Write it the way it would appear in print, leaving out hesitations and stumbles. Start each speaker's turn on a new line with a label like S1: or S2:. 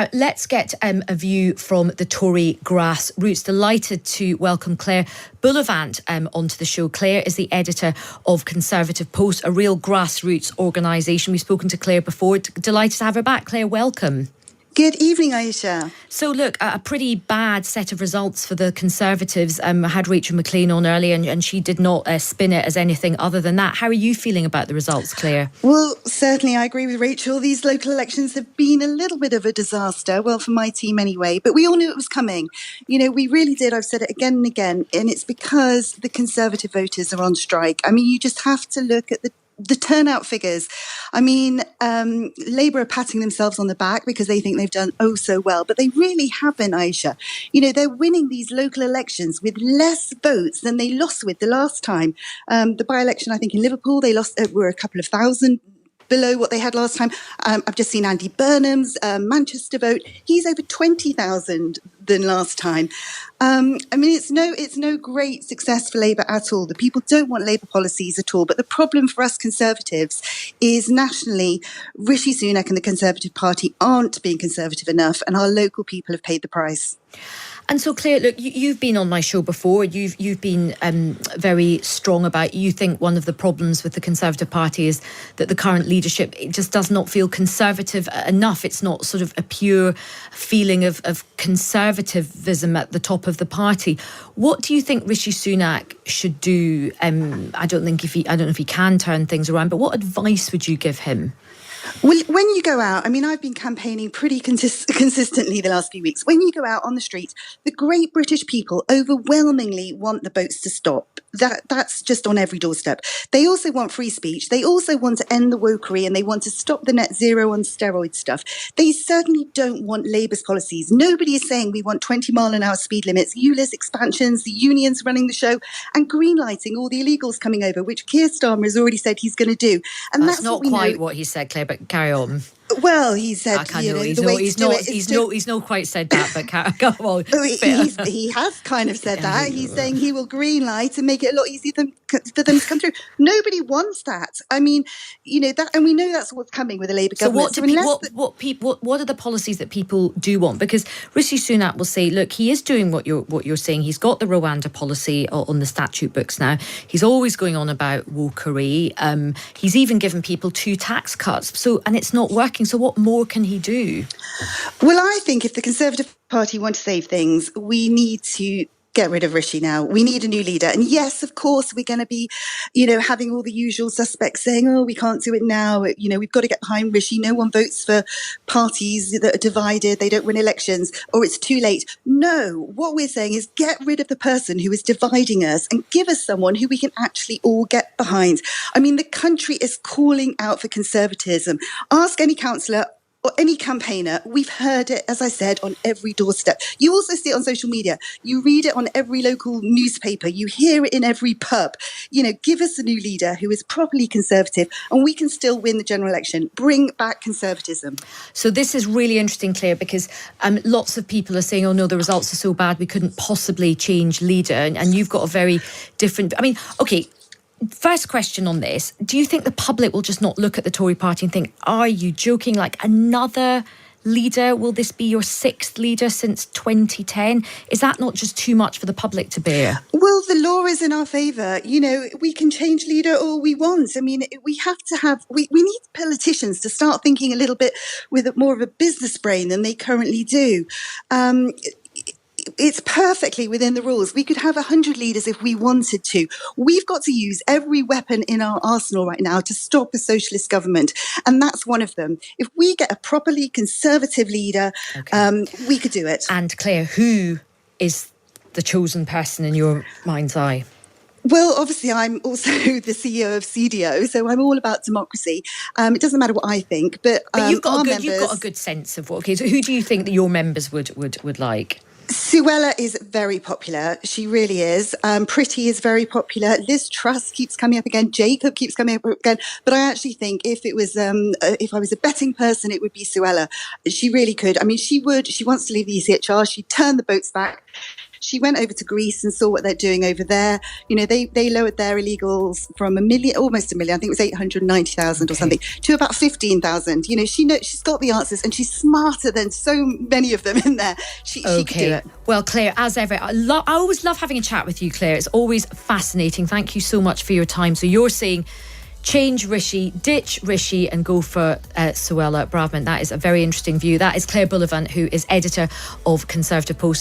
S1: Now, let's get a view from the Tory grassroots. Delighted to welcome Claire Bullivant onto the show. Claire is the editor of Conservative Post, a real grassroots organisation. We've spoken to Claire before. Delighted to have her back. Claire, welcome.
S2: Good evening, Ayesha.
S1: So look, a pretty bad set of results for the Conservatives. I had Rachel Maclean on earlier and she did not spin it as anything other than that. How are you feeling about the results, Claire?
S2: Well, certainly I agree with Rachel. These local elections have been a little bit of a disaster, well, for my team anyway, but we all knew it was coming. You know, we really did. I've said it again and again, and it's because the Conservative voters are on strike. I mean, you just have to look at the turnout figures. I mean, Labour are patting themselves on the back because they think they've done oh so well, but they really haven't, Ayesha. You know, they're winning these local elections with less votes than they lost with the last time. The by-election, I think, in Liverpool, they lost were a couple of thousand below what they had last time. I've just seen Andy Burnham's Manchester vote. He's over 20,000 than last time. I mean, it's no great success for Labour at all. The people don't want Labour policies at all. But the problem for us Conservatives is nationally, Rishi Sunak and the Conservative Party aren't being conservative enough, and our local people have paid the price.
S1: And so, Claire, look, you've been on my show before. You've been very strong about, you think one of the problems with the Conservative Party is that the current leadership, it just does not feel conservative enough. It's not sort of a pure feeling of conservatism at the top of the party. What do you think Rishi Sunak should do? I don't know if he can turn things around, but what advice would you give him?
S2: Well, when you go out, I mean, I've been campaigning pretty consistently the last few weeks. When you go out on the streets, the great British people overwhelmingly want the boats to stop. That's just on every doorstep. They also want free speech. They also want to end the wokery and they want to stop the net zero on steroid stuff. They certainly don't want Labour's policies. Nobody is saying we want 20-mile-an-hour speed limits, ULIS expansions, the unions running the show, and greenlighting all the illegals coming over, which Keir Starmer has already said he's going to do. And that's
S1: not quite what he said, Claire, but carry on.
S2: Well, he said,
S1: he's not quite said that, but go on.
S2: He has kind of said that. He's saying he will green light and make it a lot easier for them to come through. Nobody wants that. I mean, you know that, and we know that's what's coming with the Labour government.
S1: What are the policies that people do want? Because Rishi Sunak will say, look, he is doing what you're saying. He's got the Rwanda policy on the statute books now. He's always going on about wokery. He's even given people 2 tax cuts. So, and it's not working. So what more can he do?
S2: Well, I think if the Conservative Party want to save things, we need to get rid of Rishi now. We need a new leader. And yes, of course, we're going to be, having all the usual suspects saying, oh, we can't do it now. We've got to get behind Rishi. No one votes for parties that are divided. They don't win elections, or it's too late. No, what we're saying is get rid of the person who is dividing us and give us someone who we can actually all get behind. I mean, the country is calling out for conservatism. Ask any councillor or any campaigner. We've heard it, as I said, on every doorstep. You also see it on social media. You read it on every local newspaper. You hear it in every pub. Give us a new leader who is properly conservative and we can still win the general election. Bring back conservatism.
S1: So this is really interesting, Claire, because lots of people are saying, oh no, the results are so bad, we couldn't possibly change leader. And you've got a very different... I mean, OK, first question on this. Do you think the public will just not look at the Tory party and think, are you joking? Like another leader? Will this be your 6th leader since 2010? Is that not just too much for the public to bear?
S2: Well, the law is in our favour. We can change leader all we want. I mean, we have to have... We need politicians to start thinking a little bit with more of a business brain than they currently do. It's perfectly within the rules. We could have 100 leaders if we wanted to. We've got to use every weapon in our arsenal right now to stop a socialist government. And that's one of them. If we get a properly conservative leader, we could do it.
S1: And Claire, who is the chosen person in your mind's eye?
S2: Well, obviously, I'm also the CEO of CDO, so I'm all about democracy. It doesn't matter what I think, but
S1: you've got a good sense of what. Okay, so who do you think that your members would like?
S2: Suella is very popular. She really is. Pretty is very popular. Liz Truss keeps coming up again. Jacob keeps coming up again. But I actually think if I was a betting person, it would be Suella. She really could. I mean, she would. She wants to leave the ECHR. She'd turn the boats back. She went over to Greece and saw what they're doing over there. You know, they lowered their illegals from almost a million, I think it was 890,000 or something, to about 15,000. You know, she's got the answers, and she's smarter than so many of them in there. She could do it.
S1: Well, Claire, as ever, I always love having a chat with you, Claire. It's always fascinating. Thank you so much for your time. So you're saying change Rishi, ditch Rishi and go for Suella Braverman. That is a very interesting view. That is Claire Bullivant, who is editor of Conservative Post.